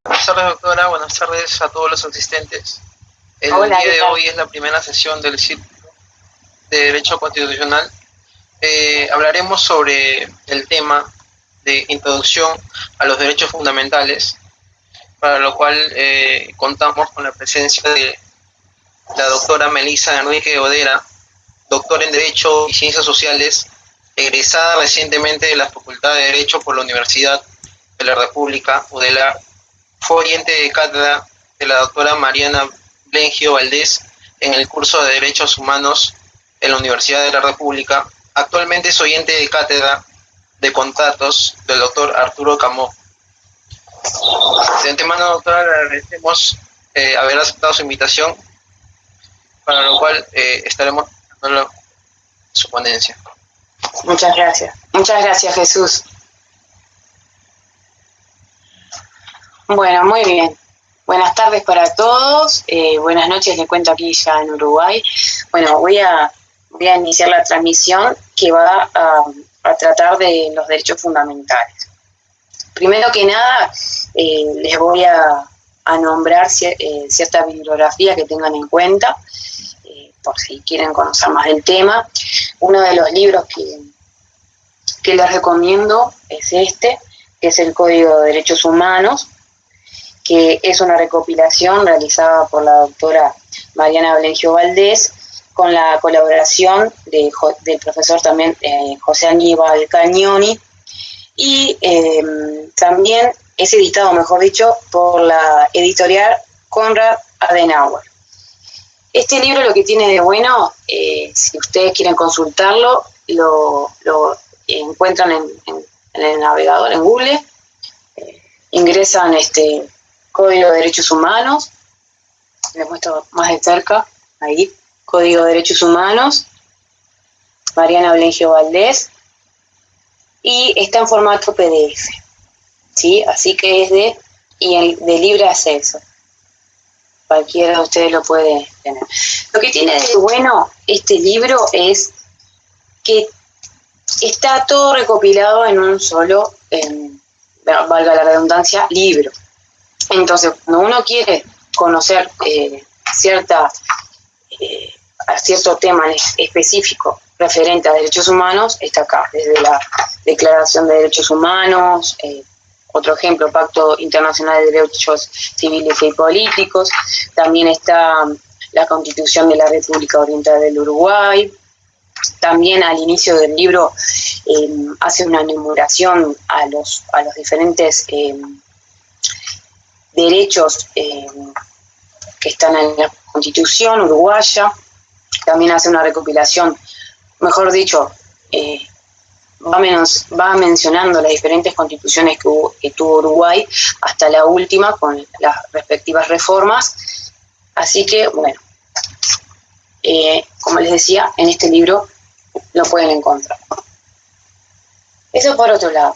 Buenas tardes, doctora. Buenas tardes a todos los asistentes. El Hola, día ¿qué de tal? hoy es la primera sesión del Círculo de Derecho Constitucional. Hablaremos sobre el tema de introducción a los derechos fundamentales, para lo cual contamos con la presencia de la doctora Melissa Enrique Odera, doctora en Derecho y Ciencias Sociales, egresada recientemente de la Facultad de Derecho por la Universidad de la República, UDELAR. Fue oyente de cátedra de la doctora Mariana Blengio Valdés en el curso de Derechos Humanos en la Universidad de la República. Actualmente es oyente de cátedra de contratos del doctor Arturo Camó. De antemano, doctora, le agradecemos haber aceptado su invitación, para lo cual estaremos dando su ponencia. Muchas gracias. Muchas gracias, Jesús. Bueno, muy bien. Buenas tardes para todos. Buenas noches, les cuento aquí ya en Uruguay. Bueno, voy a iniciar la transmisión que va a tratar de los derechos fundamentales. Primero que nada, les voy a nombrar cierta bibliografía que tengan en cuenta, por si quieren conocer más del tema. Uno de los libros que les recomiendo es este, que es el Código de Derechos Humanos, que es una recopilación realizada por la doctora Mariana Blengio Valdés, con la colaboración del profesor también José Aníbal Cagnoni, y también es editado, mejor dicho, por la editorial Konrad Adenauer. Este libro lo que tiene de bueno, si ustedes quieren consultarlo, lo encuentran en el navegador, en Google, ingresan Código de Derechos Humanos, les muestro más de cerca, ahí, Código de Derechos Humanos, Mariana Blengio Valdés, y está en formato PDF, ¿sí? Así que es de libre acceso. Cualquiera de ustedes lo puede tener. Lo que tiene de bueno este libro es que está todo recopilado en un solo, valga la redundancia, libro. Entonces, cuando uno quiere conocer cierto tema específico referente a derechos humanos, está acá, desde la Declaración de Derechos Humanos, otro ejemplo, Pacto Internacional de Derechos Civiles y Políticos, también está la Constitución de la República Oriental del Uruguay. También al inicio del libro hace una enumeración a los diferentes derechos que están en la Constitución uruguaya. También hace una recopilación, mejor dicho, va mencionando las diferentes constituciones que tuvo Uruguay hasta la última con las respectivas reformas. Así que, bueno, como les decía, en este libro lo pueden encontrar. Eso por otro lado.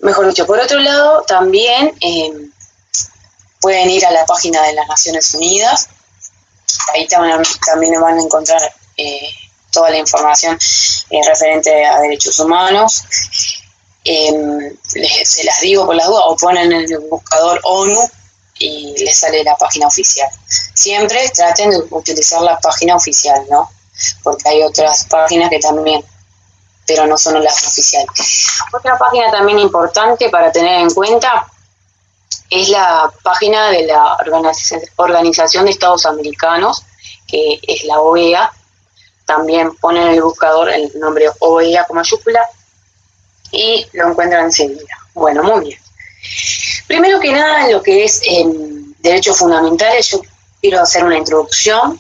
Mejor dicho, por otro lado, también pueden ir a la página de las Naciones Unidas. Ahí también van a encontrar toda la información referente a derechos humanos. Se las digo por las dudas, o ponen en el buscador ONU y les sale la página oficial. Siempre traten de utilizar la página oficial, ¿no? Porque hay otras páginas que también, pero no son las oficiales. Otra página también importante para tener en cuenta es la página de la Organización de Estados Americanos, que es la OEA. También ponen en el buscador el nombre OEA con mayúscula y lo encuentran enseguida. Bueno, muy bien. Primero que nada, en lo que es derechos fundamentales, yo quiero hacer una introducción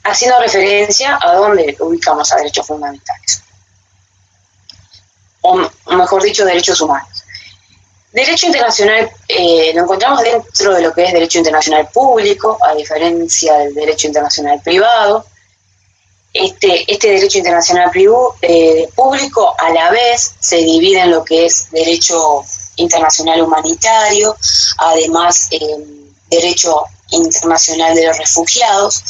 haciendo referencia a dónde ubicamos a derechos fundamentales. O mejor dicho, derechos humanos. Derecho internacional lo encontramos dentro de lo que es derecho internacional público, a diferencia del derecho internacional privado. Este derecho internacional público a la vez se divide en lo que es derecho internacional humanitario, además derecho internacional de los refugiados.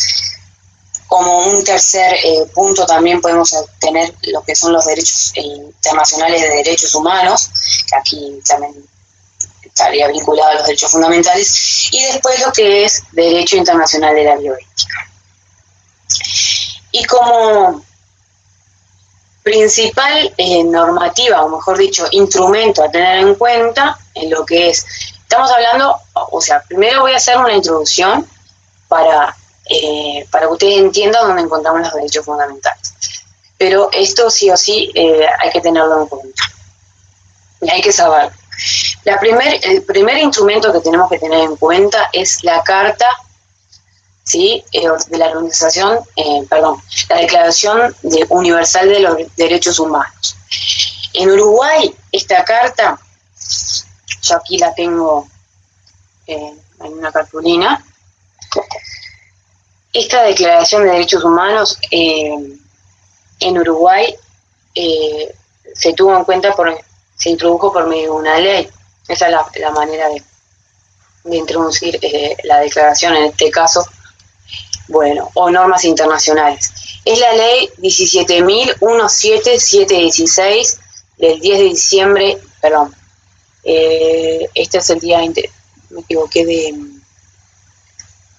Como un tercer punto también podemos tener lo que son los derechos internacionales de derechos humanos, que aquí también estaría vinculado a los derechos fundamentales, y después lo que es Derecho Internacional de la Bioética. Y como principal normativa, o mejor dicho, instrumento a tener en cuenta en lo que es, estamos hablando, o sea, primero voy a hacer una introducción para que ustedes entiendan dónde encontramos los derechos fundamentales. Pero esto sí o sí hay que tenerlo en cuenta. Y hay que saber. El primer instrumento que tenemos que tener en cuenta es la Carta, ¿sí? De la Organización, la Declaración Universal de los Derechos Humanos. En Uruguay, esta carta, yo aquí la tengo en una cartulina. Esta Declaración de Derechos Humanos en Uruguay se tuvo en cuenta, se introdujo por medio de una ley. Esa es la manera de introducir la declaración en este caso, bueno, o normas internacionales. Es la ley 17.17716 del 10 de diciembre, este es el día, me equivoqué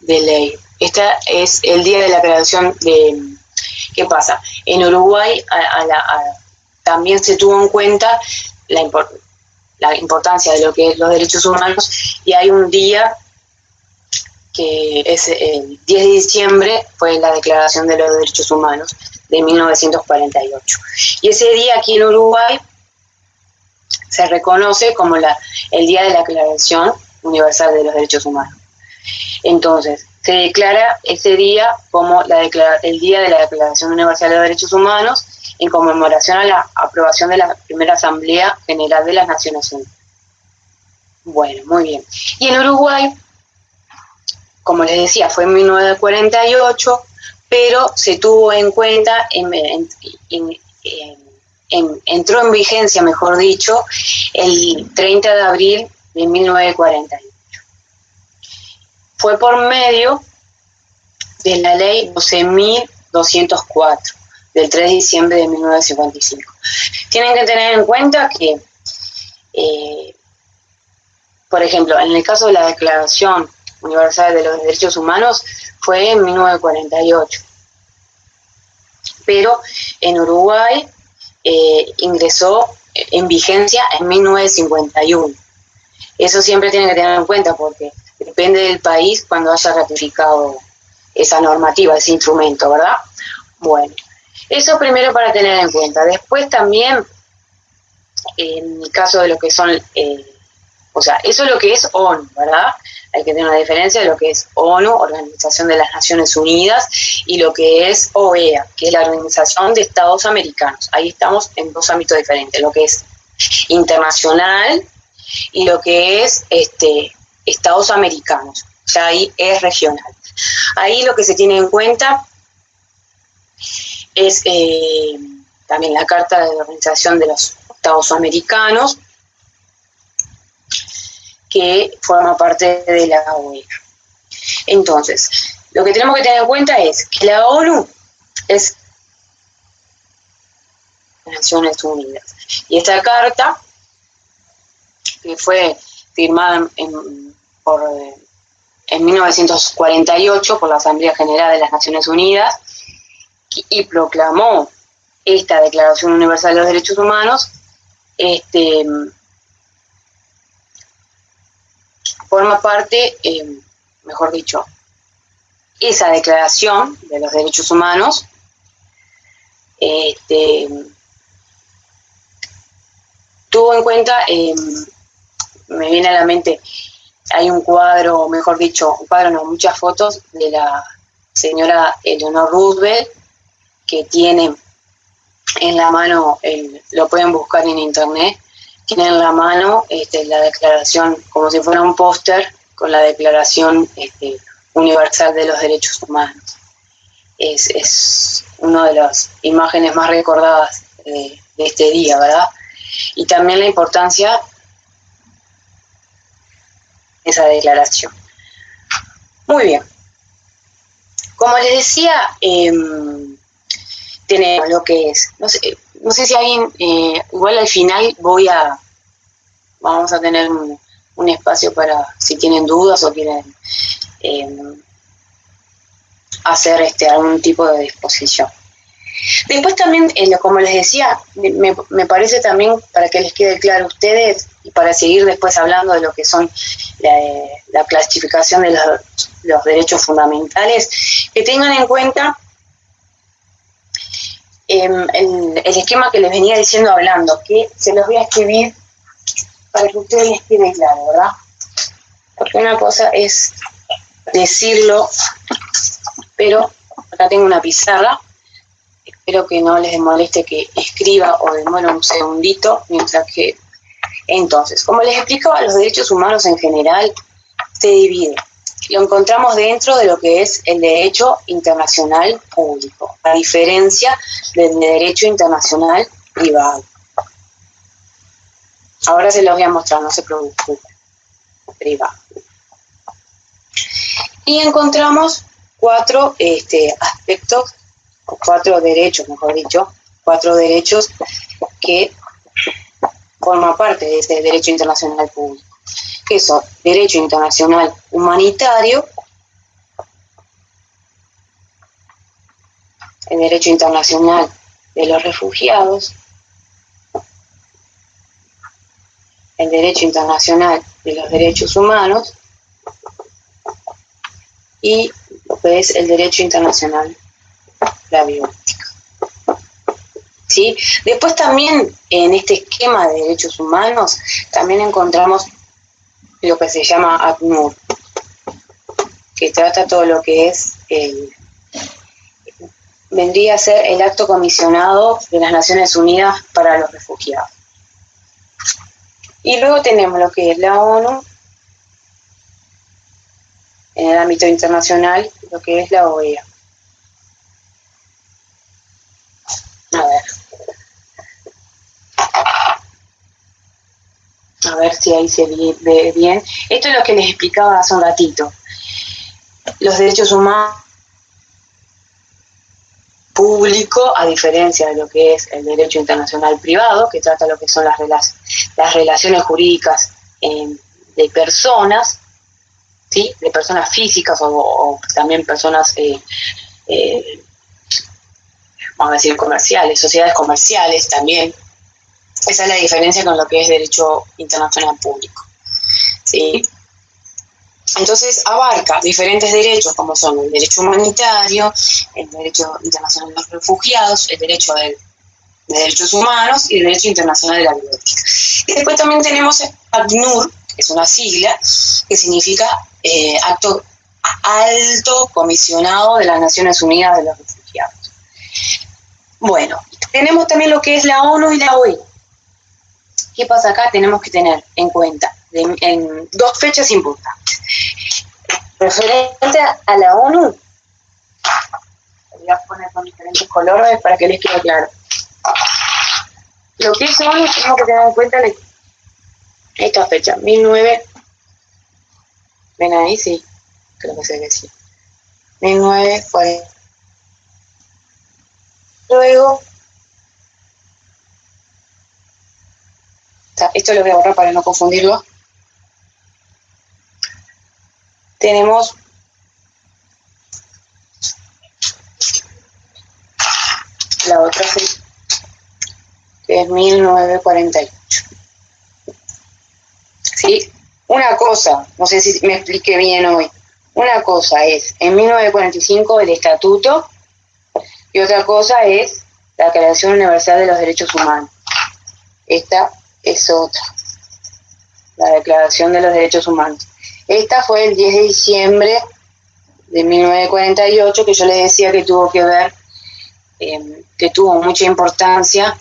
de ley. Este es el día de la creación de... ¿Qué pasa? En Uruguay también se tuvo en cuenta la importancia de lo que es los derechos humanos, y hay un día que es el 10 de diciembre, fue la Declaración de los Derechos Humanos de 1948. Y ese día aquí en Uruguay se reconoce como el Día de la Declaración Universal de los Derechos Humanos. Entonces, se declara ese día como el Día de la Declaración Universal de los Derechos Humanos, en conmemoración a la aprobación de la primera Asamblea General de las Naciones Unidas. Bueno, muy bien. Y en Uruguay, como les decía, fue en 1948, pero se tuvo en cuenta, entró en vigencia, mejor dicho, el 30 de abril de 1948. Fue por medio de la ley 12.204 del 3 de diciembre de 1955. Tienen que tener en cuenta que, por ejemplo, en el caso de la Declaración Universal de los Derechos Humanos fue en 1948, pero en Uruguay ingresó en vigencia en 1951. Eso siempre tienen que tener en cuenta porque depende del país cuando haya ratificado esa normativa, ese instrumento, ¿verdad? Bueno, eso primero para tener en cuenta. Después también, en el caso de lo que son, eso es lo que es ONU, ¿verdad? Hay que tener una diferencia de lo que es ONU, Organización de las Naciones Unidas, y lo que es OEA, que es la Organización de Estados Americanos. Ahí estamos en dos ámbitos diferentes, lo que es internacional y lo que es Estados Americanos. Ya ahí es regional. Ahí lo que se tiene en cuenta es también la Carta de la Organización de los Estados Americanos, que forma parte de la OEA. Entonces, lo que tenemos que tener en cuenta es que la ONU es Naciones Unidas. Y esta carta, que fue firmada en 1948 por la Asamblea General de las Naciones Unidas, y proclamó esta Declaración Universal de los Derechos Humanos, forma parte, mejor dicho, esa Declaración de los Derechos Humanos tuvo en cuenta, me viene a la mente, hay un cuadro, mejor dicho, muchas fotos de la señora Eleanor Roosevelt, que tiene en la mano, lo pueden buscar en internet, tiene en la mano la declaración, como si fuera un póster, con la Declaración Universal de los Derechos Humanos. Es una de las imágenes más recordadas de este día, ¿verdad? Y también la importancia de esa declaración. Muy bien. Como les decía, tenemos lo que es, no sé si alguien, igual al final vamos a tener un espacio para si tienen dudas o quieren hacer algún tipo de disposición. Después también, como les decía, me parece también, para que les quede claro a ustedes, y para seguir después hablando de lo que son la clasificación de los derechos fundamentales, que tengan en cuenta el esquema que les venía diciendo hablando, que se los voy a escribir para que ustedes les quede claro, ¿verdad? Porque una cosa es decirlo, pero acá tengo una pizarra. Espero que no les moleste que escriba o demore un segundito, mientras que... Entonces, como les explicaba, los derechos humanos en general se dividen. Lo encontramos dentro de lo que es el derecho internacional público, a diferencia del derecho internacional privado. Ahora se los voy a mostrar, no se preocupen. Privado. Y encontramos cuatro aspectos, o cuatro derechos, mejor dicho, cuatro derechos que forman parte de ese derecho internacional público, que son derecho internacional humanitario, el derecho internacional de los refugiados, el derecho internacional de los derechos humanos y lo que es el derecho internacional de la biológica. ¿Sí? Después también en este esquema de derechos humanos también encontramos lo que se llama ACNUR, que trata todo lo que es vendría a ser el acto comisionado de las Naciones Unidas para los refugiados. Y luego tenemos lo que es la ONU en el ámbito internacional, lo que es la OEA. A ver si ahí se ve bien. Esto es lo que les explicaba hace un ratito. Los derechos humanos público, a diferencia de lo que es el derecho internacional privado, que trata lo que son las relaciones jurídicas de personas, ¿sí? De personas físicas o también personas, vamos a decir, comerciales, sociedades comerciales también. Esa es la diferencia con lo que es derecho internacional público, ¿sí? Entonces abarca diferentes derechos como son el derecho humanitario, el derecho internacional de los refugiados, el derecho de derechos humanos y el derecho internacional de la biológica. Y después también tenemos ACNUR, que es una sigla que significa Alto Comisionado de las Naciones Unidas de los Refugiados. Bueno, tenemos también lo que es la ONU y la OEA. ¿Qué pasa acá? Tenemos que tener en cuenta en dos fechas importantes. Referente a la ONU, voy a poner con diferentes colores para que les quede claro. Lo que es ONU, tenemos que tener en cuenta esta fecha, 19... ¿Ven ahí? Sí, creo que se ve así. 1940. Luego, esto lo voy a borrar para no confundirlo. Tenemos la otra fecha, que es 1948. ¿Sí? Una cosa, no sé si me expliqué bien hoy, una cosa es en 1945 el estatuto y otra cosa es la Declaración Universal de los Derechos Humanos. Esta es otra, la Declaración de los Derechos Humanos. Esta fue el 10 de diciembre de 1948, que yo les decía que tuvo que ver, que tuvo mucha importancia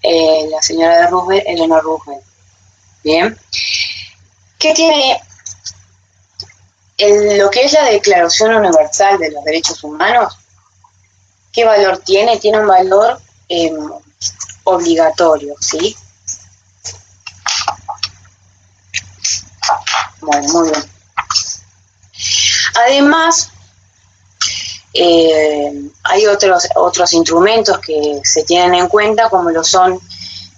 la señora de Roosevelt, Eleanor Roosevelt. Bien. ¿Qué tiene lo que es la Declaración Universal de los Derechos Humanos? ¿Qué valor tiene? Tiene un valor obligatorio, ¿sí? Bueno, muy bien. Además, hay otros instrumentos que se tienen en cuenta, como lo son,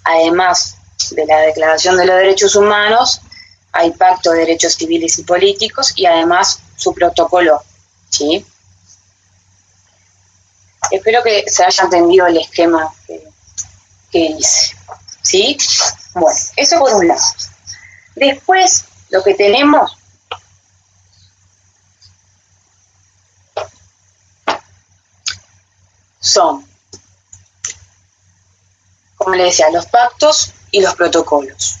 además de la Declaración de los Derechos Humanos, hay pacto de derechos civiles y políticos y además su protocolo, ¿sí? Espero que se haya entendido el esquema que hice, ¿sí? Bueno, eso por un lado. Después, lo que tenemos son, como les decía, los pactos y los protocolos.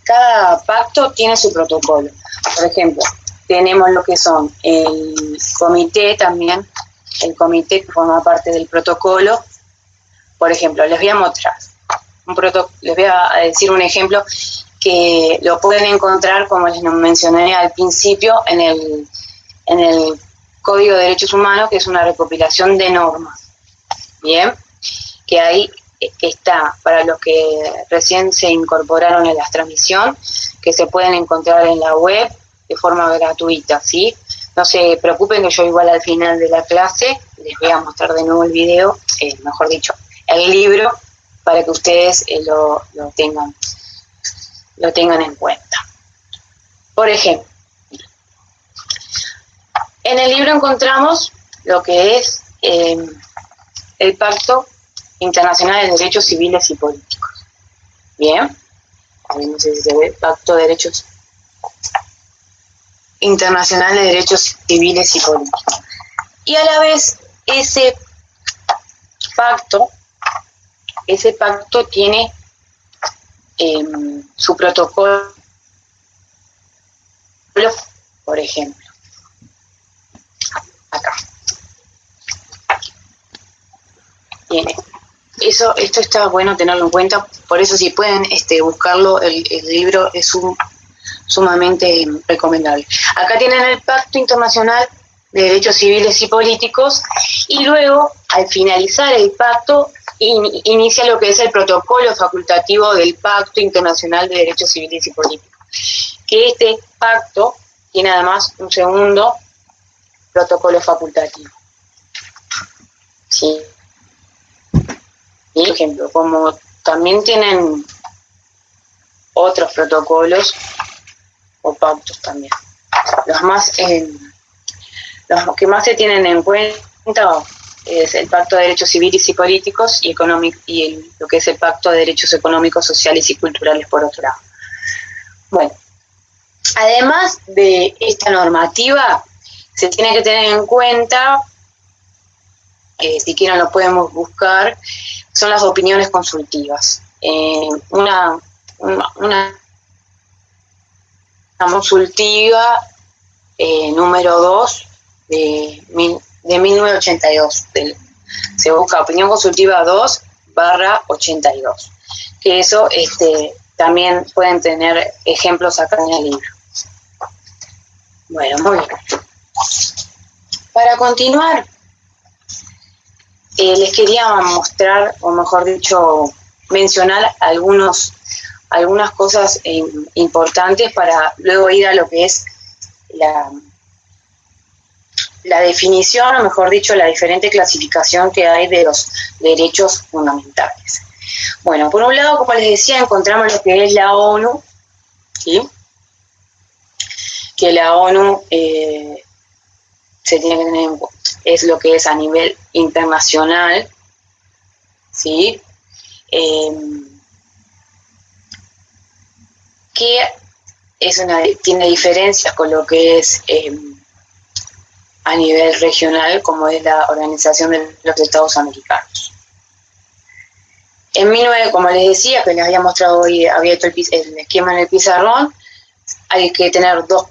Cada pacto tiene su protocolo. Por ejemplo, tenemos lo que son el comité también, el comité que forma parte del protocolo. Por ejemplo, les voy a mostrar, les voy a decir un ejemplo que lo pueden encontrar, como les mencioné al principio, en el Código de Derechos Humanos, que es una recopilación de normas. Bien, que ahí está para los que recién se incorporaron en la transmisión, que se pueden encontrar en la web de forma gratuita, ¿sí? No se preocupen que yo igual al final de la clase les voy a mostrar de nuevo el video, mejor dicho, el libro, para que ustedes lo tengan en cuenta. Por ejemplo, en el libro encontramos lo que es el Pacto Internacional de Derechos Civiles y Políticos. Bien, no sé si se ve, Pacto de Derechos Internacional de Derechos Civiles y Políticos. Y a la vez ese pacto tiene su protocolo, por ejemplo, acá. Tiene. Esto está bueno tenerlo en cuenta, por eso si pueden buscarlo, el libro es sumamente recomendable. Acá tienen el Pacto Internacional de Derechos Civiles y Políticos y luego, al finalizar el pacto, inicia lo que es el protocolo facultativo del Pacto Internacional de Derechos Civiles y Políticos, que este pacto tiene además un segundo protocolo facultativo. ¿Sí? Por ejemplo, como también tienen otros protocolos o pactos también. Los que más se tienen en cuenta es el Pacto de Derechos Civiles y Políticos y lo que es el Pacto de Derechos Económicos, Sociales y Culturales por otro lado. Bueno, además de esta normativa, se tiene que tener en cuenta, si quieren lo podemos buscar, son las opiniones consultivas. Una consultiva número 2 de 1982. Se busca opinión consultiva 2/82. Que eso también pueden tener ejemplos acá en el libro. Bueno, muy bien. Para continuar, les quería mostrar, o mejor dicho, mencionar algunas cosas importantes para luego ir a lo que es la definición, o mejor dicho, la diferente clasificación que hay de los derechos fundamentales. Bueno, por un lado, como les decía, encontramos lo que es la ONU, ¿sí? Que la ONU se tiene que tener en cuenta, es lo que es a nivel internacional, ¿sí? Que tiene diferencias con lo que es a nivel regional, como es la Organización de los Estados Americanos. Como les decía, que les había mostrado hoy, había hecho el esquema en el pizarrón, hay que tener dos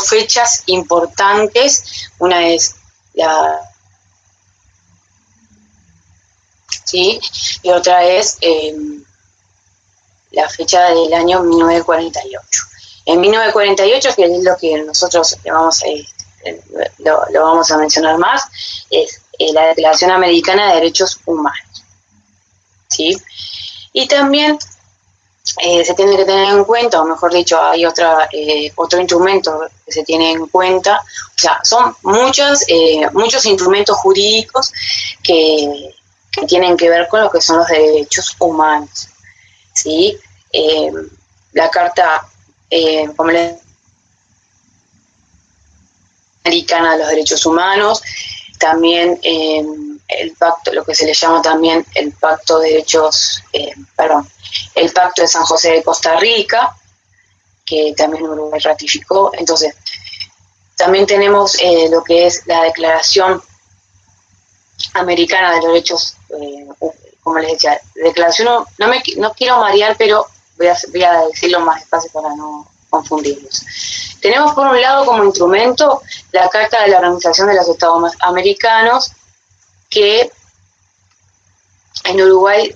fechas importantes. Una es ¿sí? Y otra es la fecha del año 1948. En 1948, que es lo que nosotros lo vamos a mencionar más, es la Declaración Americana de Derechos Humanos, ¿sí? Y también se tiene que tener en cuenta, o mejor dicho, hay otro instrumento que se tiene en cuenta. O sea, son muchos instrumentos jurídicos que tienen que ver con lo que son los derechos humanos, ¿sí? la Carta como la Americana de los Derechos Humanos, también el pacto, lo que se le llama también el Pacto de Derechos, el Pacto de San José de Costa Rica, que también Uruguay ratificó. Entonces, también tenemos lo que es la Declaración Americana de los Derechos, como les decía, declaración, no quiero marear, pero voy a decirlo más despacio para no confundirlos. Tenemos por un lado como instrumento la Carta de la Organización de los Estados Americanos, que en Uruguay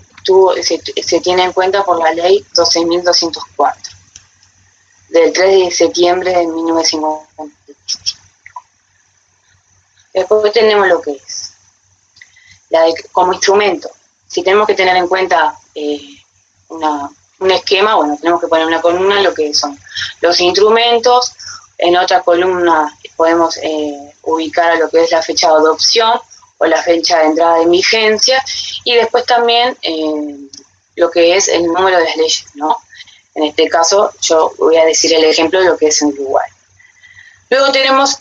se tiene en cuenta por la ley 12.204, del 3 de septiembre de 1955. Después tenemos lo que es como instrumento. Si tenemos que tener en cuenta un esquema, bueno, tenemos que poner una columna lo que son los instrumentos. En otra columna podemos ubicar a lo que es la fecha de adopción o la fecha de entrada en vigencia, y después también lo que es el número de las leyes, ¿no? En este caso yo voy a decir el ejemplo de lo que es en Uruguay. Luego tenemos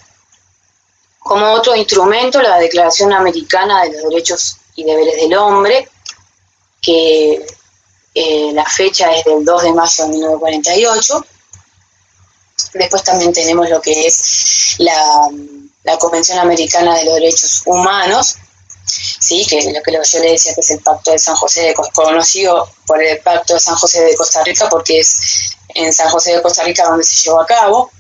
como otro instrumento la Declaración Americana de los Derechos y Deberes del Hombre, que la fecha es del 2 de mayo de 1948. Después también tenemos lo que es la Convención Americana de los Derechos Humanos, ¿sí? Que es lo que yo le decía, que es el Pacto de San José, conocido por el Pacto de San José de Costa Rica, porque es en San José de Costa Rica donde se llevó a cabo.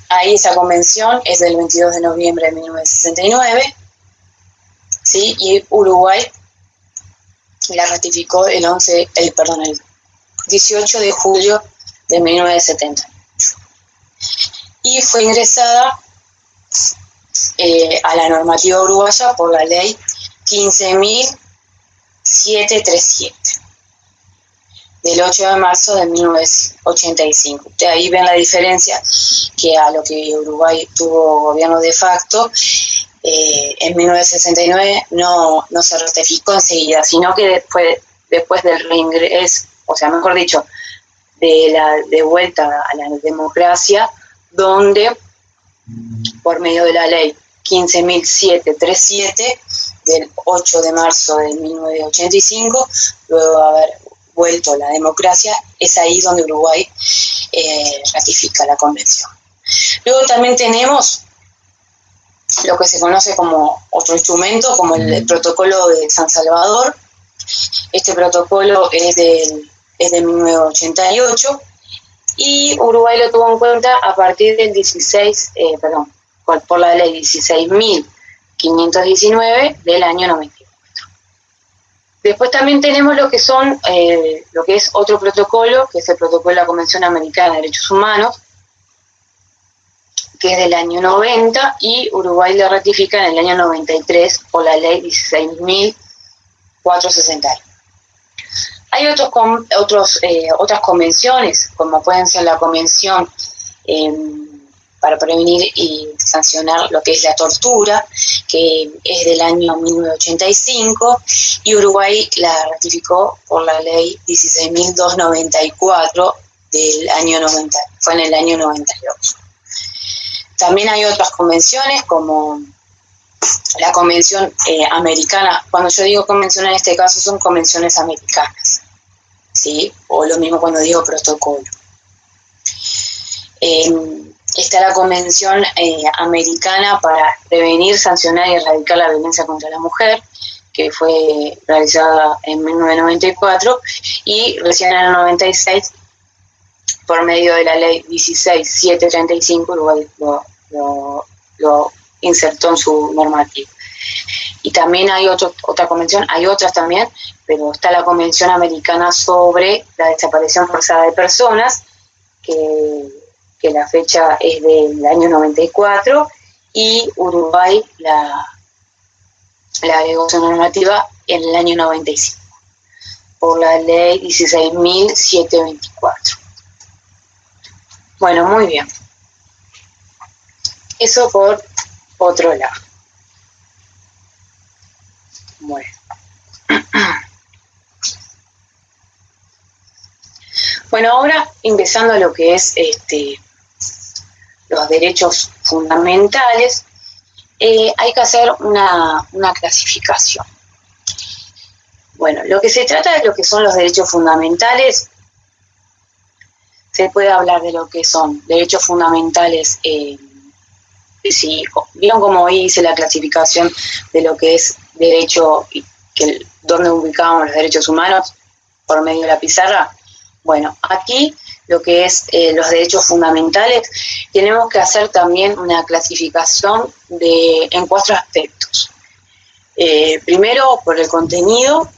Ahí esa convención es del 22 de noviembre de 1969, ¿sí? Y Uruguay la ratificó el 18 de julio de 1970. Y fue ingresada a la normativa uruguaya por la ley 15.737 del 8 de marzo de 1985. De ahí ven la diferencia, que a lo que Uruguay tuvo gobierno de facto, en 1969 no se ratificó enseguida, sino que después del reingreso, o sea, mejor dicho, de vuelta a la democracia, donde por medio de la ley 15.737 del 8 de marzo de 1985, luego de haber vuelto a la democracia, es ahí donde Uruguay ratifica la convención. Luego también tenemos lo que se conoce como otro instrumento, como el Protocolo de San Salvador. Este protocolo es de 1988, y Uruguay lo tuvo en cuenta a partir del por la ley 16.519 del año 94. Después también tenemos lo que es otro protocolo, que es el protocolo de la Convención Americana de Derechos Humanos, que es del año 90, y Uruguay lo ratifica en el año 93 por la ley 16.461. Hay otras convenciones, como pueden ser la Convención para prevenir y sancionar lo que es la tortura, que es del año 1985, y Uruguay la ratificó por la ley 16.294 del año 90, fue en el año 92. También hay otras convenciones, como la Convención Americana. Cuando yo digo convención, en este caso son convenciones americanas, ¿sí? O lo mismo cuando digo protocolo. Está la Convención Americana para prevenir, sancionar y erradicar la violencia contra la mujer, que fue realizada en 1994, y recién en el 96, por medio de la ley 16.735, Uruguay lo insertó en su normativa. Y también hay otra convención, hay otras también, pero está la Convención Americana sobre la desaparición forzada de personas, que la fecha es del año 94, y Uruguay la agregó su normativa en el año 95, por la ley 16.724. Bueno, muy bien. Eso por otro lado. Bueno. Bueno, ahora ingresando a lo que es los derechos fundamentales, hay que hacer una clasificación. Bueno, lo que se trata de lo que son los derechos fundamentales, se puede hablar de lo que son derechos fundamentales, si vieron cómo hoy hice la clasificación de lo que es derecho, donde ubicamos los derechos humanos por medio de la pizarra. Bueno, aquí lo que es los derechos fundamentales, tenemos que hacer también una clasificación en 4 aspectos. Primero, por el contenido.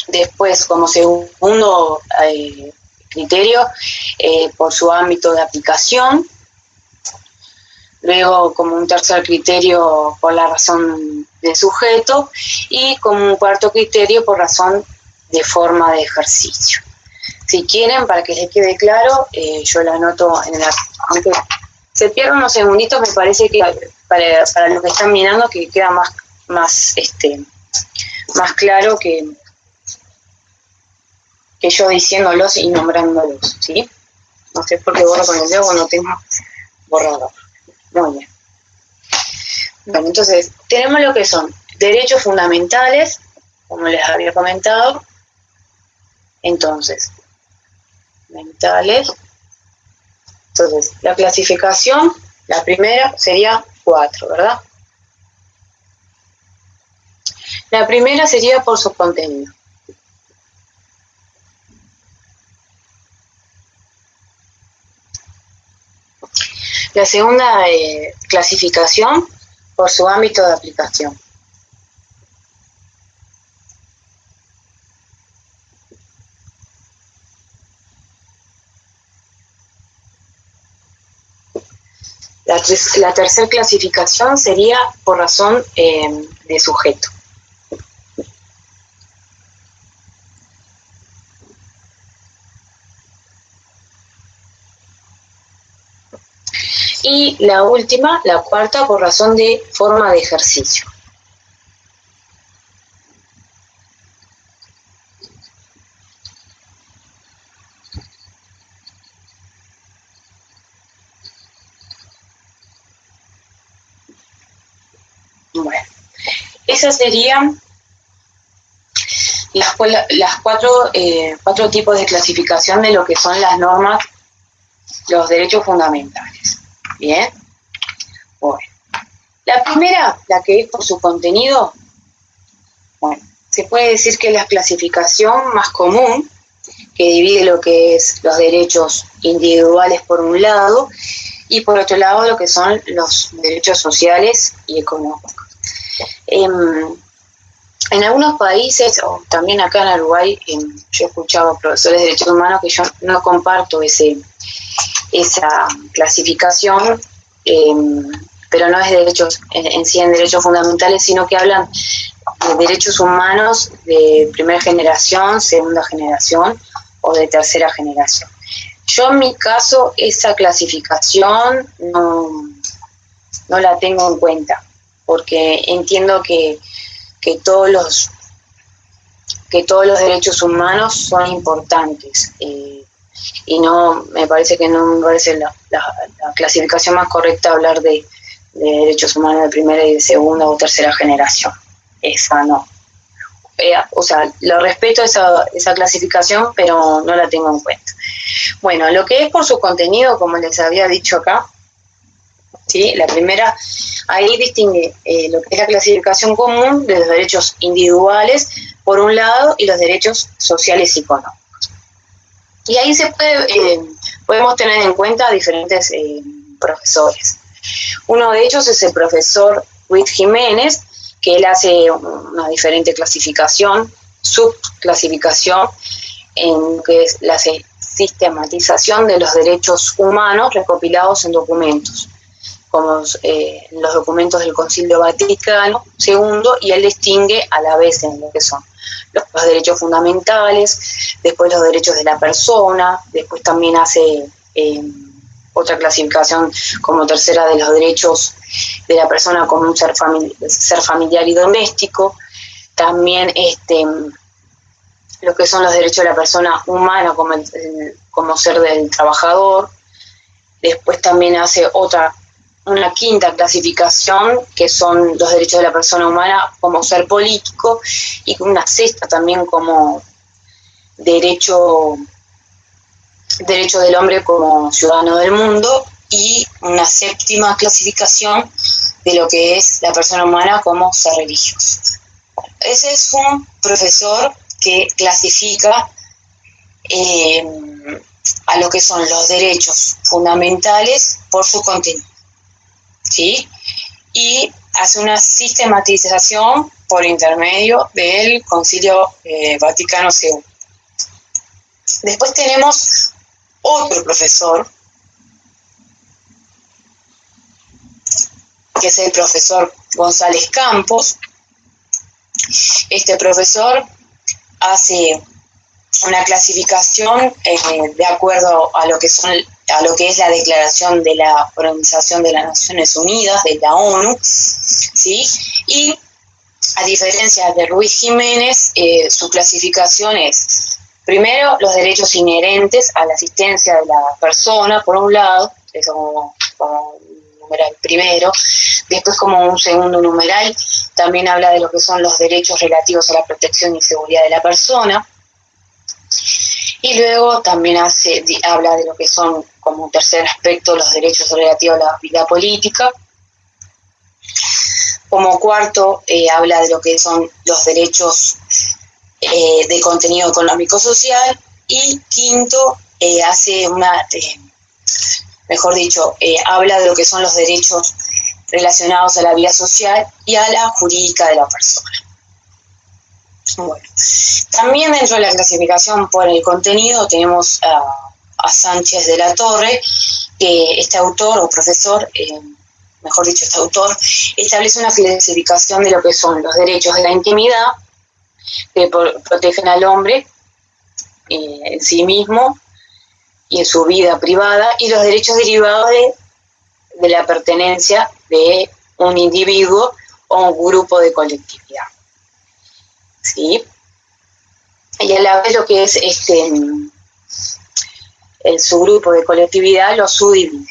Después, como segundo criterio, por su ámbito de aplicación. Luego, como un tercer criterio, por la razón de sujeto. Y como un cuarto criterio, por razón de forma de ejercicio. Si quieren, para que les quede claro, yo lo anoto aunque se pierda unos segunditos, me parece que para los que están mirando que queda más claro que yo diciéndolos y nombrándolos, ¿sí? No sé por qué borro con el dedo cuando tengo borrador. Muy bien. Bueno, entonces, tenemos lo que son derechos fundamentales, como les había comentado. Entonces, fundamentales. Entonces, la clasificación, la primera sería 4, ¿verdad? La primera sería por su contenido. La segunda clasificación por su ámbito de aplicación. La tercera clasificación sería por razón de sujeto. Y la última, la cuarta, por razón de forma de ejercicio. Bueno, esas serían las cuatro tipos de clasificación de lo que son las normas, los derechos fundamentales. Bien. Bueno. La primera, la que es por su contenido, bueno, se puede decir que es la clasificación más común, que divide lo que es los derechos individuales por un lado, y por otro lado lo que son los derechos sociales y económicos. En algunos países, o también acá en Uruguay, yo he escuchado a profesores de derechos humanos que yo no comparto esa clasificación, pero no es derechos en sí en derechos fundamentales, sino que hablan de derechos humanos de primera generación, segunda generación o de tercera generación. Yo en mi caso esa clasificación no la tengo en cuenta, porque entiendo que todos los derechos humanos son importantes, y no me parece la clasificación más correcta hablar de derechos humanos de primera y de segunda o tercera generación. Esa no. O sea, lo respeto esa clasificación, pero no la tengo en cuenta. Bueno, lo que es por su contenido, como les había dicho acá, ¿sí? La primera, ahí distingue lo que es la clasificación común de los derechos individuales, por un lado, y los derechos sociales y económicos. Y ahí podemos tener en cuenta diferentes profesores. Uno de ellos es el profesor Ruiz Jiménez, que él hace una diferente clasificación, subclasificación, en que es la sistematización de los derechos humanos recopilados en documentos, como los documentos del Concilio Vaticano II, y él distingue a la vez en lo que son los derechos fundamentales, después los derechos de la persona, después también hace otra clasificación como tercera de los derechos de la persona como un ser familiar y doméstico. También lo que son los derechos de la persona humana como ser del trabajador. Después también hace una quinta clasificación, que son los derechos de la persona humana como ser político, y una sexta también como derecho del hombre como ciudadano del mundo, y una séptima clasificación de lo que es la persona humana como ser religioso. Ese es un profesor que clasifica a lo que son los derechos fundamentales por su contenido, ¿sí? Y hace una sistematización por intermedio del Concilio Vaticano II. Después tenemos otro profesor, que es el profesor González Campos. Este profesor hace una clasificación de acuerdo a lo que es la Declaración de la Organización de las Naciones Unidas, de la ONU, ¿sí? Y a diferencia de Ruiz Jiménez, su clasificación es, primero, los derechos inherentes a la asistencia de la persona, por un lado, eso como un numeral primero. Después, como un segundo numeral, también habla de lo que son los derechos relativos a la protección y seguridad de la persona. Y luego también habla de lo que son, como un tercer aspecto, los derechos relativos a la vida política. Como cuarto, habla de lo que son los derechos de contenido económico-social. Y quinto, habla de lo que son los derechos relacionados a la vida social y a la jurídica de la persona. Bueno, también dentro de la clasificación por el contenido tenemos a Sánchez de la Torre, que este autor o profesor, este autor, establece una clasificación de lo que son los derechos de la intimidad, que protegen al hombre en sí mismo y en su vida privada, y los derechos derivados de la pertenencia de un individuo o un grupo de colectividad, ¿sí? Y a la vez lo que es el subgrupo de colectividad lo subdivide,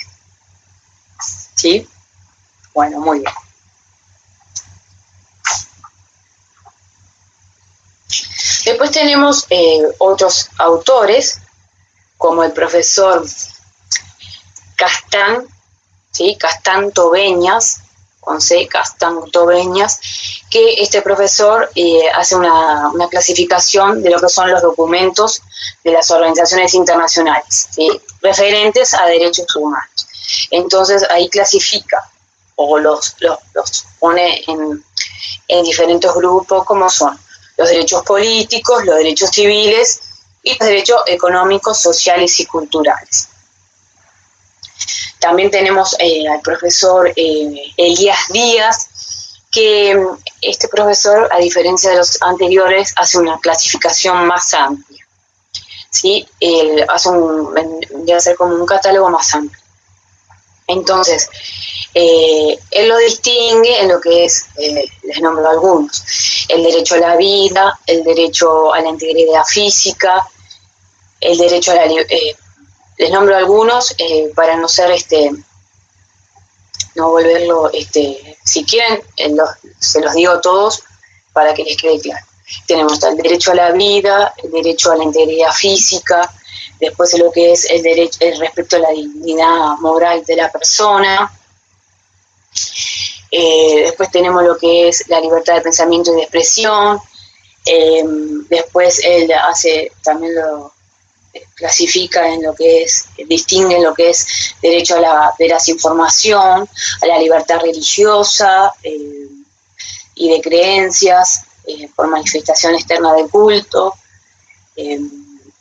¿sí? Bueno, muy bien. Después tenemos otros autores, como el profesor Castán, ¿sí? Castán Tobeñas, con C, Castán Tobeñas, que este profesor hace una clasificación de lo que son los documentos de las organizaciones internacionales, ¿sí? Referentes a derechos humanos. Entonces ahí clasifica o los pone en diferentes grupos, como son los derechos políticos, los derechos civiles y los derechos económicos, sociales y culturales. También tenemos al profesor Elías Díaz, que este profesor, a diferencia de los anteriores, hace una clasificación más amplia, ¿sí? Él vendría a ser como un catálogo más amplio. Entonces, él lo distingue en lo que es, les nombro algunos: el derecho a la vida, el derecho a la integridad física, el derecho a la les nombro algunos para no ser no volverlo, si quieren, se los digo todos para que les quede claro. Tenemos el derecho a la vida, el derecho a la integridad física, después lo que es el respeto a la dignidad moral de la persona. Después tenemos lo que es la libertad de pensamiento y de expresión. Después él también lo clasifica en lo que es, distingue en lo que es derecho a la desinformación, a la libertad religiosa y de creencias por manifestación externa de culto.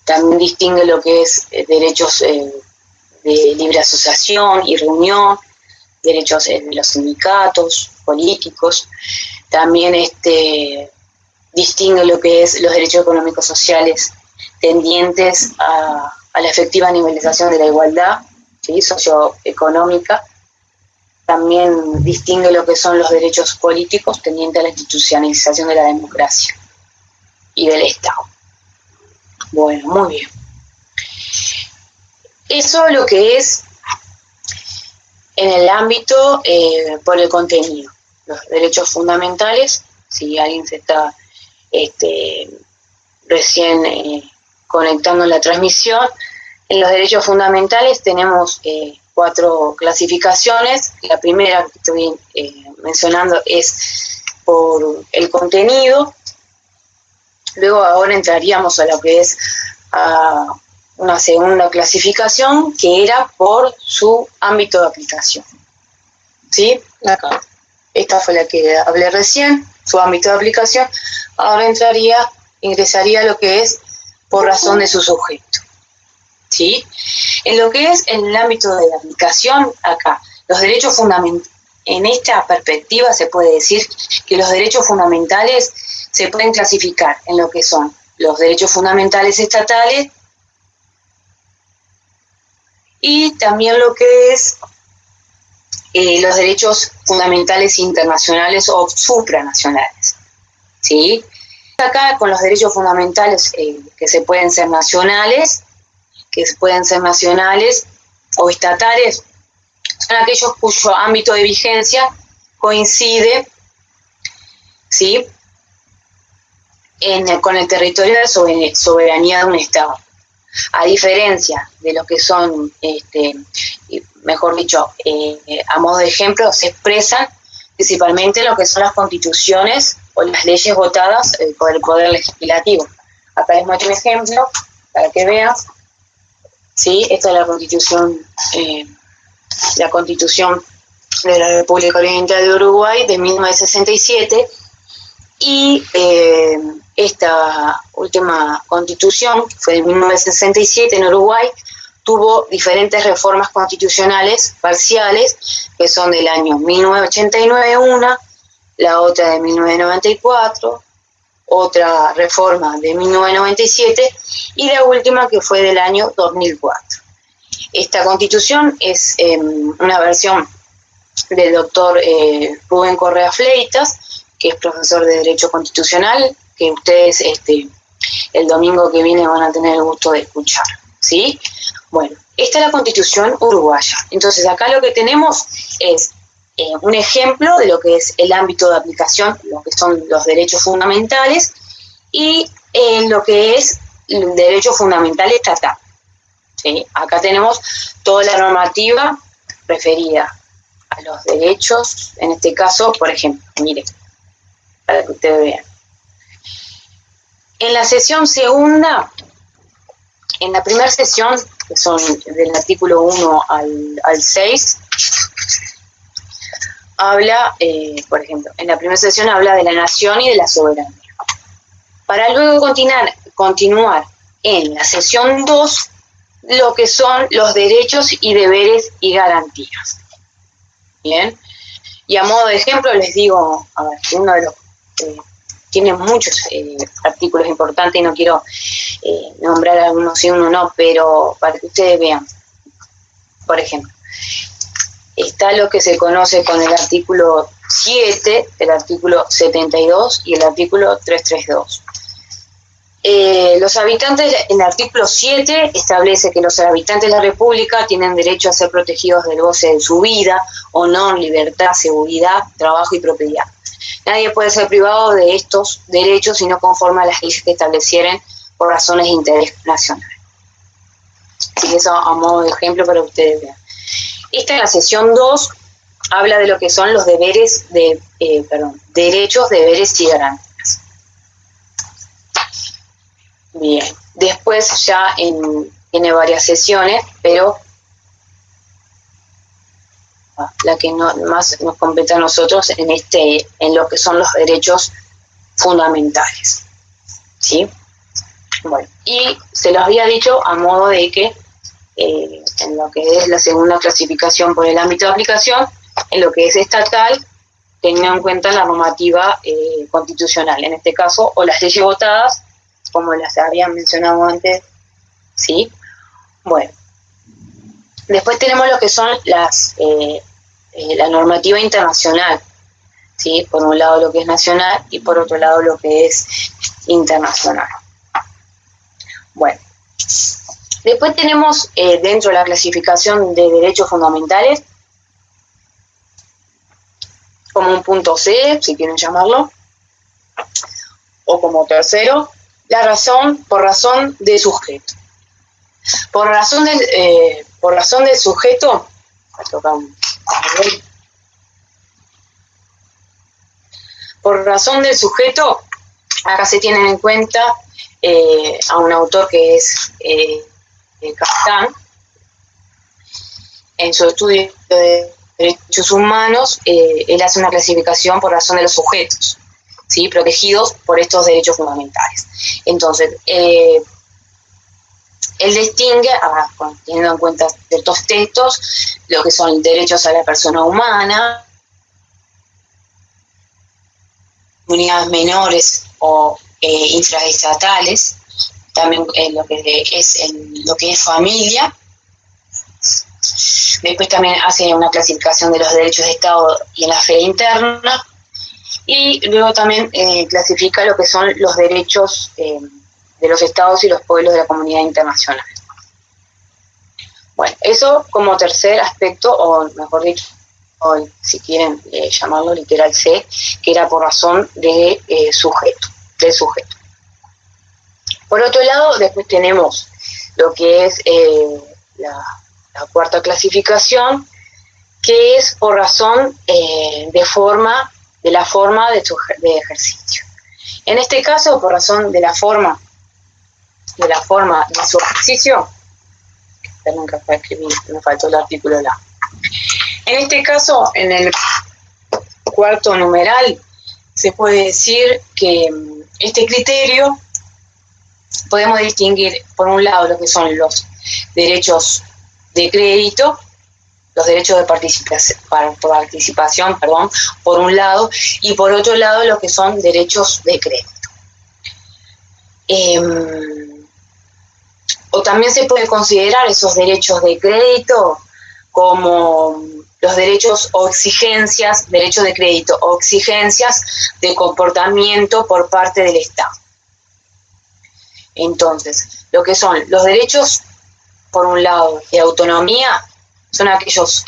También distingue lo que es derechos de libre asociación y reunión, derechos de los sindicatos políticos. También distingue lo que es los derechos económicos sociales tendientes a la efectiva nivelización de la igualdad, ¿sí? Socioeconómica. También distingue lo que son los derechos políticos tendientes a la institucionalización de la democracia y del Estado. Bueno, muy bien. Eso lo que es en el ámbito por el contenido, los derechos fundamentales. Si alguien se está recién conectando en la transmisión, en los derechos fundamentales tenemos 4 clasificaciones. La primera que estoy mencionando es por el contenido. Luego ahora entraríamos a lo que es una segunda clasificación, que era por su ámbito de aplicación. ¿Sí? Acá. Esta fue la que hablé recién, su ámbito de aplicación. Ahora ingresaría a lo que es por razón de su sujeto. ¿Sí? En lo que es el ámbito de la aplicación, acá, los derechos fundamentales, en esta perspectiva se puede decir que los derechos fundamentales se pueden clasificar en lo que son los derechos fundamentales estatales y también lo que es los derechos fundamentales internacionales o supranacionales. ¿Sí? Acá con los derechos fundamentales que pueden ser nacionales o estatales, son aquellos cuyo ámbito de vigencia coincide, ¿sí?, con el territorio de soberanía de un Estado. A diferencia de lo que son, mejor dicho, a modo de ejemplo, se expresan principalmente lo que son las constituciones o las leyes votadas por el Poder Legislativo. Acá les muestro un ejemplo para que vean. ¿Sí? Esta es la Constitución de la República Oriental de Uruguay de 1967, y esta última Constitución, que fue de 1967 en Uruguay, tuvo diferentes reformas constitucionales parciales, que son del año 1989 una, la otra de 1994, otra reforma de 1997 y la última que fue del año 2004. Esta Constitución es una versión del doctor Rubén Correa Fleitas, que es profesor de Derecho Constitucional, que ustedes el domingo que viene van a tener el gusto de escuchar, ¿sí? Bueno, esta es la Constitución uruguaya. Entonces acá lo que tenemos es un ejemplo de lo que es el ámbito de aplicación, lo que son los derechos fundamentales, y lo que es el derecho fundamental estatal. ¿Sí? Acá tenemos toda la normativa referida a los derechos, en este caso, por ejemplo, miren, para que ustedes vean. En la sesión segunda, en la primera sesión, que son del artículo 1 al 6, habla, por ejemplo, en la primera sesión habla de la nación y de la soberanía. Para luego continuar en la sesión 2, lo que son los derechos y deberes y garantías. Bien, y a modo de ejemplo les digo, a ver, uno de los tiene muchos artículos importantes y no quiero nombrar algunos sí, uno no, pero para que ustedes vean. Por ejemplo, está lo que se conoce con el artículo 7, el artículo 72 y el artículo 332. Los habitantes, en el artículo 7 establece que los habitantes de la República tienen derecho a ser protegidos del goce de su vida, honor, libertad, seguridad, trabajo y propiedad. Nadie puede ser privado de estos derechos si no conforme a las leyes que establecieren por razones de interés nacional. Así que eso a modo de ejemplo para que ustedes vean. Esta en la sesión 2 habla de lo que son los derechos, deberes y garantías. Bien, después ya tiene varias sesiones, pero la que más nos compete a nosotros en lo que son los derechos fundamentales. ¿Sí? Bueno, y se los había dicho a modo de que en lo que es la segunda clasificación por el ámbito de aplicación, en lo que es estatal, teniendo en cuenta la normativa constitucional, en este caso, o las leyes votadas, como las habían mencionado antes, ¿sí? Bueno, después tenemos lo que son la normativa internacional, ¿sí? Por un lado lo que es nacional y por otro lado lo que es internacional. Bueno, después tenemos dentro de la clasificación de derechos fundamentales, como un punto C, si quieren llamarlo, o como tercero, por razón de sujeto. Por razón del sujeto, por razón del sujeto, acá se tienen en cuenta a un autor que es Capitán. En su estudio de derechos humanos, él hace una clasificación por razón de los sujetos, ¿sí?, protegidos por estos derechos fundamentales. Entonces, él distingue, teniendo en cuenta ciertos textos, lo que son derechos a la persona humana, comunidades menores o infraestatales, también lo que es familia. Después también hace una clasificación de los derechos de Estado y en la esfera interna, y luego también clasifica lo que son los derechos de los estados y los pueblos de la comunidad internacional. Bueno, eso como tercer aspecto, o mejor dicho, o si quieren llamarlo literal C, que era por razón de sujeto, del sujeto. Por otro lado, después tenemos lo que es la cuarta clasificación, que es por razón de la forma de ejercicio. En este caso, por razón de la forma de su ejercicio, perdón que acá escribí, me faltó el artículo la. En este caso, en el cuarto numeral, se puede decir que este criterio podemos distinguir, por un lado, lo que son los derechos de crédito, los derechos de participación, por un lado, y por otro lado, lo que son derechos de crédito. O también se puede considerar esos derechos de crédito como los derechos o exigencias, derechos de crédito o exigencias de comportamiento por parte del Estado. Entonces, lo que son los derechos, por un lado, de autonomía, son aquellos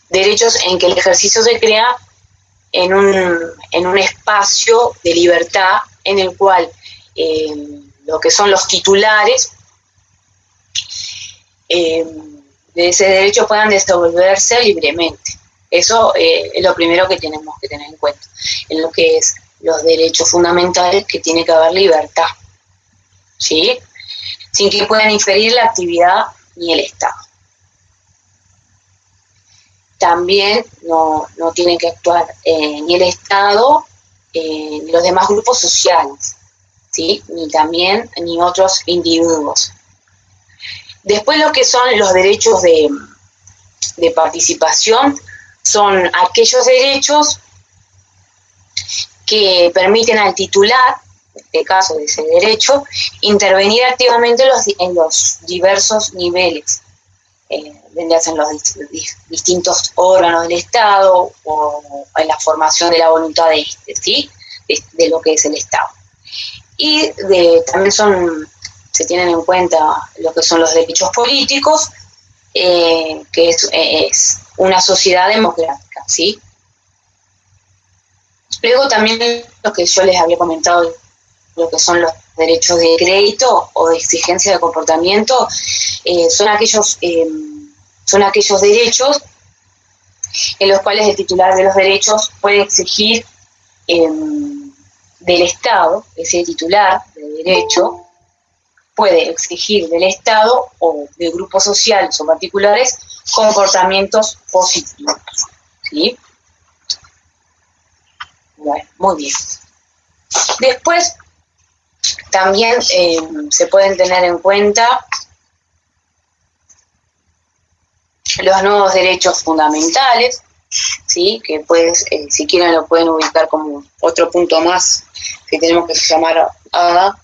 derechos en que el ejercicio se crea en un espacio de libertad en el cual lo que son los titulares de ese derecho puedan desenvolverse libremente. Eso es lo primero que tenemos que tener en cuenta, en lo que es los derechos fundamentales, que tiene que haber libertad, ¿sí?, sin que puedan inferir la actividad ni el Estado. También no tienen que actuar ni el Estado ni los demás grupos sociales, ¿sí?, ni otros individuos. Después, lo que son los derechos de participación son aquellos derechos que permiten al titular, en este caso de ese derecho, intervenir activamente en los diversos niveles, en los distintos órganos del Estado o en la formación de la voluntad de este, ¿sí?, de lo que es el Estado. Y también se tienen en cuenta lo que son los derechos políticos, que es una sociedad democrática, ¿sí? Luego también lo que yo les había comentado, lo que son los derechos de crédito o de exigencia de comportamiento, son aquellos derechos en los cuales el titular de los derechos puede exigir del Estado, ese titular de derecho puede exigir del Estado o de grupos sociales o particulares comportamientos positivos, ¿sí? Bueno, muy bien. Después, también se pueden tener en cuenta los nuevos derechos fundamentales, ¿sí?, que si quieren lo pueden ubicar como otro punto más que tenemos que llamar A,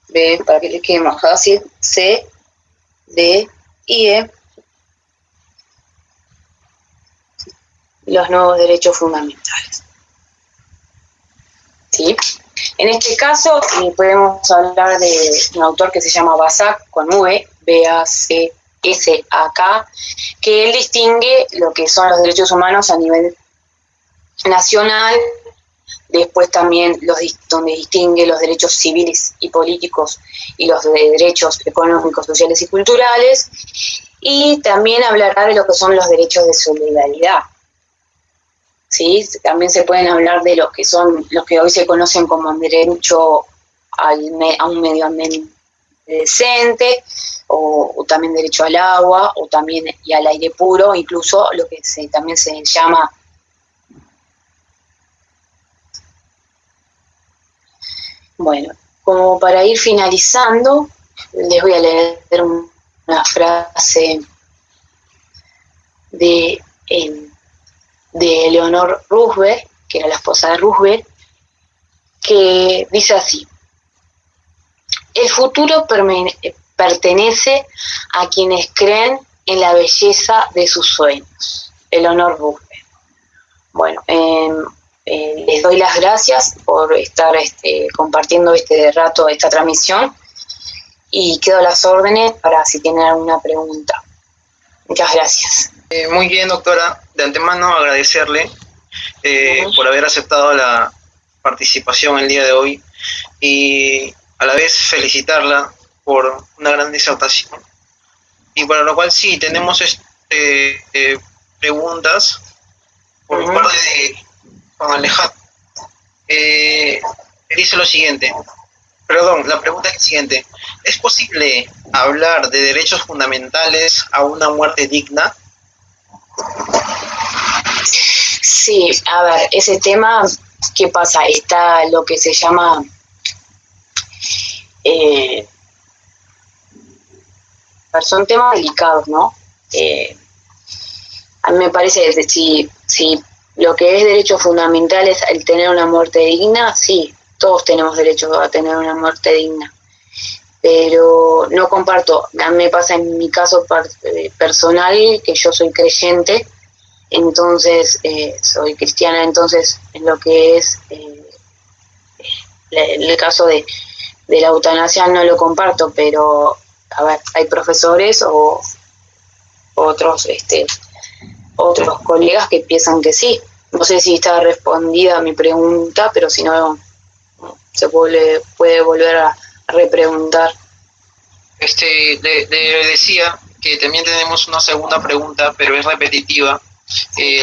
B, para que les quede más fácil, C, D y E. Los nuevos derechos fundamentales, ¿sí? En este caso podemos hablar de un autor que se llama Basak, con V, B-A-C-S-A-K, que él distingue lo que son los derechos humanos a nivel nacional, después también donde distingue los derechos civiles y políticos y los derechos económicos, sociales y culturales, y también hablará de lo que son los derechos de solidaridad. ¿Sí? También se pueden hablar de lo que son los que hoy se conocen como derecho a un medio ambiente decente, o también derecho al agua, o también y al aire puro, incluso lo que también se llama Bueno, como para ir finalizando, les voy a leer una frase de Eleanor Roosevelt, que era la esposa de Roosevelt, que dice así: el futuro pertenece a quienes creen en la belleza de sus sueños. Eleanor Roosevelt. Bueno, les doy las gracias por estar compartiendo este rato, esta transmisión, y quedo a las órdenes para si tienen alguna pregunta. Muchas gracias. Muy bien, doctora. De antemano agradecerle por haber aceptado la participación el día de hoy y a la vez felicitarla por una gran disertación. Y para lo cual sí, tenemos preguntas por parte de Juan Alejandro. Dice lo siguiente. Perdón, la pregunta es la siguiente. ¿Es posible hablar de derechos fundamentales a una muerte digna? Sí, a ver, ese tema, ¿qué pasa? Está lo que se llama son temas delicados, ¿no? A mí me parece que si lo que es derecho fundamental es el tener una muerte digna, sí, todos tenemos derecho a tener una muerte digna. Pero no comparto, a mí me pasa en mi caso personal que yo soy creyente, entonces soy cristiana, entonces en lo que es el caso de la eutanasia no lo comparto, pero a ver, hay profesores o otros colegas que piensan que sí. No sé si está respondida mi pregunta, pero si no, se puede volver a repreguntar. Le decía que también tenemos una segunda pregunta, pero es repetitiva.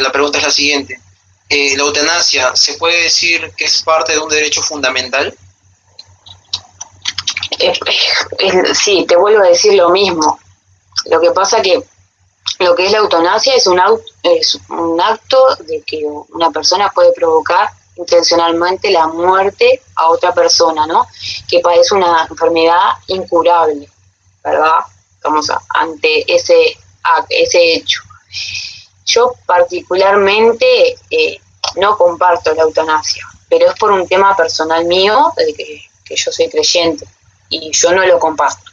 La pregunta es la siguiente. ¿La eutanasia se puede decir que es parte de un derecho fundamental? Sí, te vuelvo a decir lo mismo. Lo que pasa que lo que es la eutanasia es un acto de que una persona puede provocar intencionalmente la muerte a otra persona, ¿no? Que padece una enfermedad incurable, ¿verdad? Estamos ante ese hecho. Yo particularmente no comparto la eutanasia, pero es por un tema personal mío, de que yo soy creyente, y yo no lo comparto.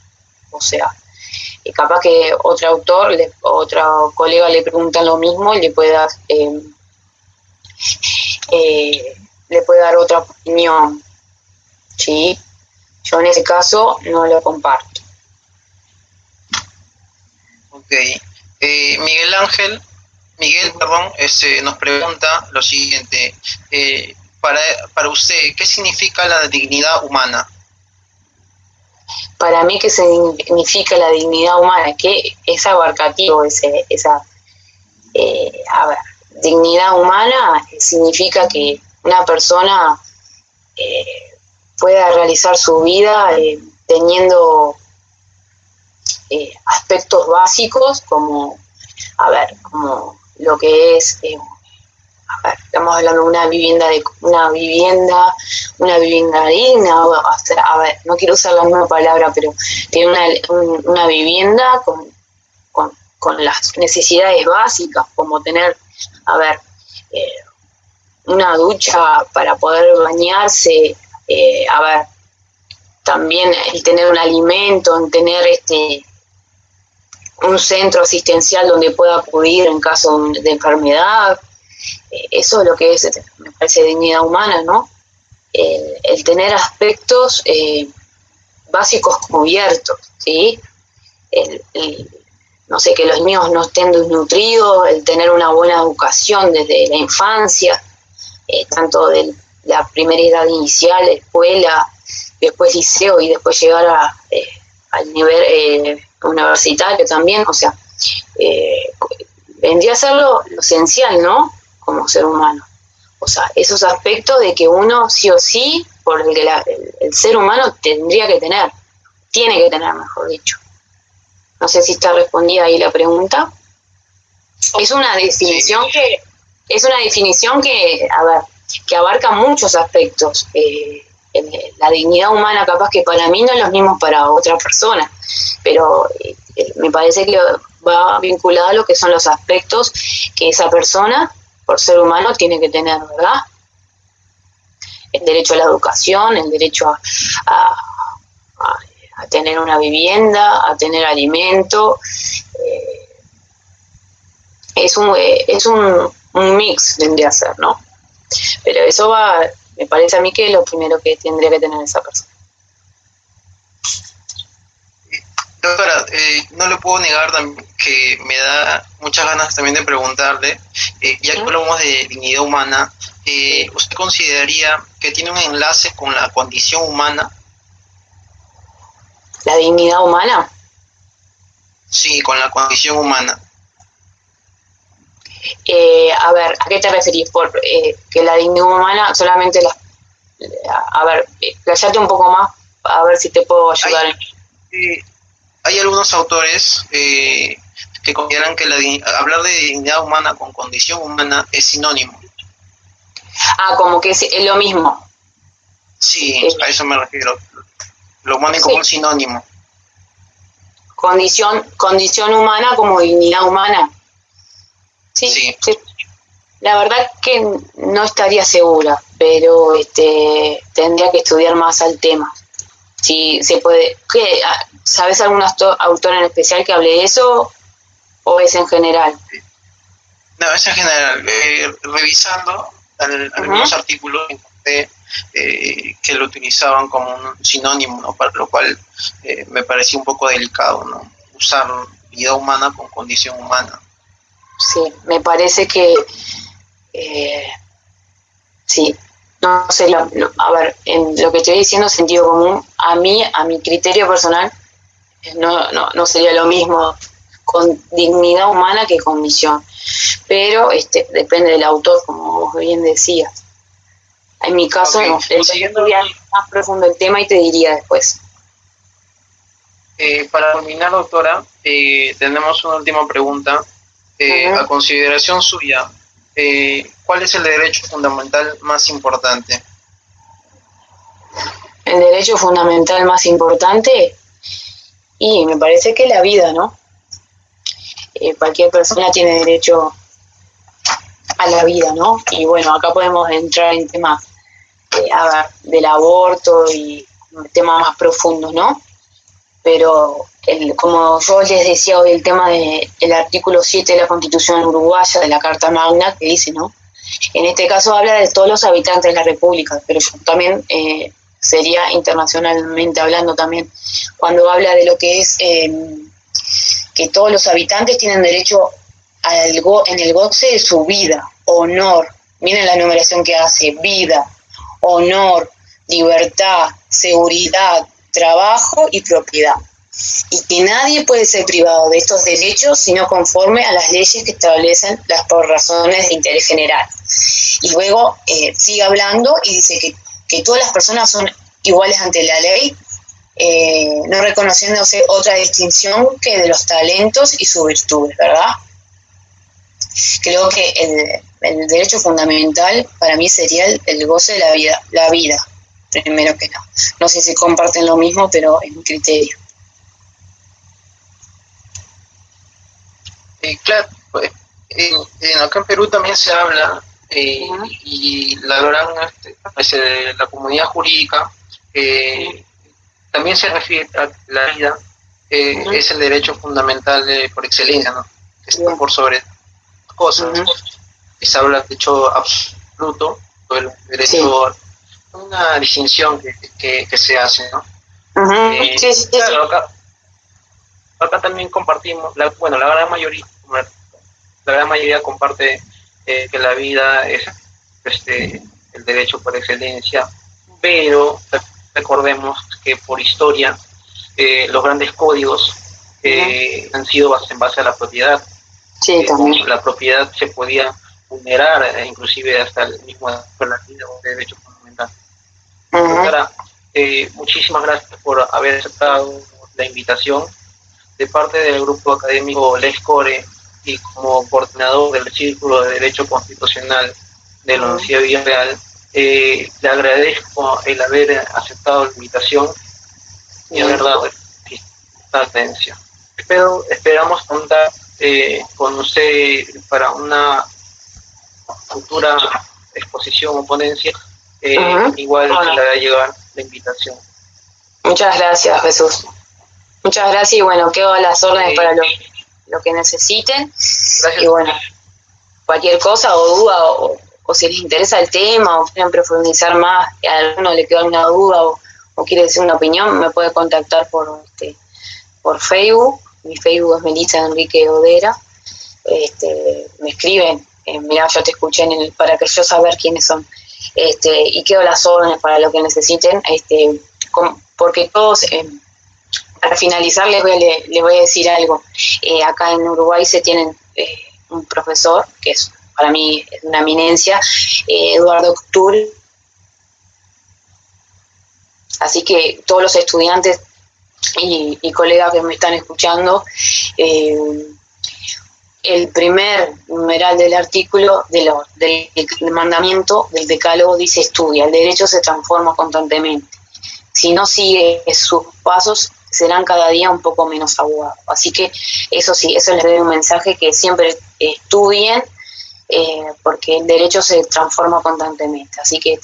O sea, capaz que otro autor, otro colega le pregunta lo mismo y le puede dar otra opinión, ¿sí? Yo en ese caso no lo comparto. Ok. Miguel, nos pregunta lo siguiente. Para usted, ¿qué significa la dignidad humana? Para mí, ¿qué significa la dignidad humana? Que es abarcativo dignidad humana significa que una persona pueda realizar su vida teniendo aspectos básicos como lo que es estamos hablando de una vivienda digna, no quiero usar la misma palabra, pero tener una vivienda con las necesidades básicas, como tener una ducha para poder bañarse, también el tener un alimento, en tener un centro asistencial donde pueda acudir en caso de enfermedad. Eso es lo que es, me parece, dignidad humana, ¿no? el tener aspectos básicos cubiertos, ¿sí? No sé, que los niños no estén desnutridos, el tener una buena educación desde la infancia, tanto de la primera edad inicial, escuela, después liceo y después llegar al nivel universitario también, o sea, vendría a ser lo esencial, ¿no? Como ser humano. O sea, esos aspectos de que uno sí o sí, por el que el ser humano tendría que tener, tiene que tener, mejor dicho. No sé si está respondida ahí la pregunta. Es una definición que, a ver, que abarca muchos aspectos. La dignidad humana capaz que para mí no es lo mismo para otra persona, pero me parece que va vinculado a lo que son los aspectos que esa persona, por ser humano, tiene que tener, ¿verdad? El derecho a la educación, el derecho a tener una vivienda, a tener alimento. Es un mix, tendría que ser, ¿no? Pero eso me parece a mí que es lo primero que tendría que tener esa persona. Doctora, no le puedo negar que me da muchas ganas también de preguntarle, ya que hablamos de dignidad humana, ¿usted consideraría que tiene un enlace con la condición humana? ¿La dignidad humana? Sí, con la condición humana. A ver, ¿a qué te referís? Por que la dignidad humana solamente a ver, playate un poco más, a ver si te puedo ayudar. Hay algunos autores que consideran que hablar de dignidad humana con condición humana es sinónimo. Como que es lo mismo. Sí, a eso me refiero. Lo ponen como un sinónimo. Condición humana como dignidad humana. Sí. La verdad que no estaría segura, pero tendría que estudiar más al tema. Si se puede. ¿Sabes algún autor en especial que hable de eso o es en general? No, es en general. Revisando algunos artículos encontré que lo utilizaban como un sinónimo, ¿no? Para lo cual me parecía un poco delicado, ¿no? Usar vida humana con condición humana. Sí, me parece que sí, no sé, a ver, en lo que estoy diciendo, sentido común, a mi criterio personal, no sería lo mismo con dignidad humana que con misión, pero depende del autor, como vos bien decías. En mi caso, estudiar más profundo el tema y te diría después. Para terminar, doctora, tenemos una última pregunta. A consideración suya, ¿cuál es el derecho fundamental más importante? El derecho fundamental más importante, y me parece que la vida, ¿no? Cualquier persona tiene derecho a la vida, ¿no? Y bueno, acá podemos entrar en temas del aborto y temas más profundos, ¿no? Pero como yo les decía hoy, el tema del artículo 7 de la Constitución uruguaya, de la Carta Magna, que dice, ¿no? En este caso habla de todos los habitantes de la República, pero también sería internacionalmente hablando también, cuando habla de lo que es que todos los habitantes tienen derecho en el goce de su vida, honor, miren la numeración que hace, vida, honor, libertad, seguridad, trabajo y propiedad. Y que nadie puede ser privado de estos derechos sino conforme a las leyes que establecen por razones de interés general. Y luego sigue hablando y dice que todas las personas son iguales ante la ley, no reconociéndose otra distinción que de los talentos y sus virtudes, ¿verdad? Creo que el derecho fundamental para mí sería el goce de la vida, primero que nada. No sé si comparten lo mismo, pero es mi criterio. Claro, pues, acá en Perú también se habla y la gran la comunidad jurídica también se refiere a la vida, es el derecho fundamental por excelencia, ¿no? Que está por sobre cosas. Se habla de hecho absoluto, el derecho una distinción que se hace, ¿no? Sí, sí, claro, acá también compartimos, la gran mayoría comparte que la vida es el derecho por excelencia, pero recordemos que por historia los grandes códigos han sido en base a la propiedad. Sí, también. La propiedad se podía vulnerar, inclusive hasta el mismo derecho fundamental. Doctora, muchísimas gracias por haber aceptado la invitación. De parte del grupo académico LESCORE y como coordinador del Círculo de Derecho Constitucional de la Universidad de Villarreal, le agradezco el haber aceptado la invitación y haber dado esta atención. Esperamos contar con usted para una futura exposición o ponencia. Igual le hará llegar la invitación. Muchas gracias, Jesús. Muchas gracias y bueno, quedo a las órdenes para lo que necesiten. Gracias. Y bueno, cualquier cosa o duda o si les interesa el tema o quieren profundizar más, a alguno le quedó alguna duda o quiere decir una opinión, me puede contactar por Facebook. Mi Facebook es Melissa Enrique Odera. Me escriben, mirá, yo te escuché para que yo saber quiénes son. Y quedo a las órdenes para lo que necesiten, porque todos... Para finalizar les voy a decir algo. Acá en Uruguay se tienen un profesor, que es para mí es una eminencia, Eduardo Couture. Así que todos los estudiantes y colegas que me están escuchando, el primer numeral del artículo del mandamiento del decálogo dice: estudia, el derecho se transforma constantemente. Si no sigue sus pasos, serán cada día un poco menos abogados. Así que eso sí, eso les doy un mensaje, que siempre estudien, porque el derecho se transforma constantemente. Así que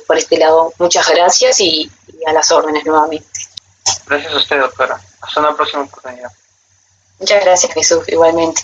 por este lado, muchas gracias y a las órdenes nuevamente. Gracias a usted, doctora. Hasta una próxima oportunidad. Muchas gracias, Jesús, igualmente.